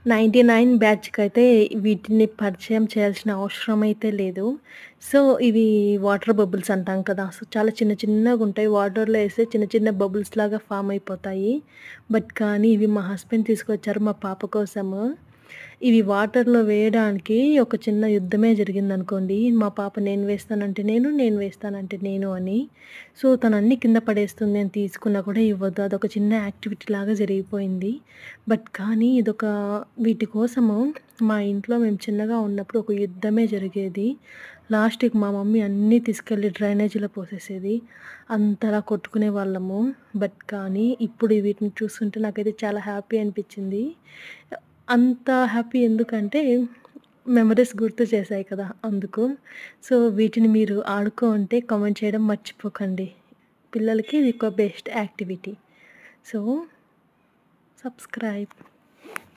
99 బ్యాచ్‌కైతే వీటిని పరిచయం చేయాల్సిన అవసరం అయితే లేదు. సో, ఇవి వాటర్ బబుల్స్ అంటాం కదా! సో, చాలా చిన్న చిన్నగుంటాయి. వాటర్‌లో ఏస్తే చిన్న చిన్న బబుల్స్‌లాగా ఫార్మ్ అయిపోతాయి. బట్ కానీ ఇవి మా హస్బెండ్ తీసుకొచ్చారు మా పాప కోసము. ఇవి వాటర్‌లో వేయడానికి ఒక చిన్న యుద్ధమే జరిగిందనుకోండి. మా పాప నేను వేస్తానంటే నేను, నేను వేస్తానంటే నేను అని. సో, తనన్నీ కింద పడేస్తుంది. నేను తీసుకున్నా కూడా ఇవ్వద్దు. అదొక చిన్న యాక్టివిటీ లాగా జరిగిపోయింది. బట్ కానీ వీటి కోసము మా ఇంట్లో మేము చిన్నగా ఉన్నప్పుడు ఒక యుద్ధమే జరిగేది. లాస్ట్‌కి మా మమ్మీ అన్నీ తీసుకెళ్ళి డ్రైనేజీలో పోసేసేది. అంతలా కొట్టుకునేవాళ్ళము. బట్ కానీ ఇప్పుడు వీటిని చూస్తుంటే నాకైతే చాలా హ్యాపీ అనిపిచ్చింది. అంత హ్యాపీ ఎందుకంటే మెమోరీస్ గుర్తు చేశాయి కదా! అందుకు. సో, వీటిని మీరు ఆడుకుంటే కామెంట్ చేయడం మర్చిపోకండి. పిల్లలకి ఇది ఒక బెస్ట్ యాక్టివిటీ. So, subscribe.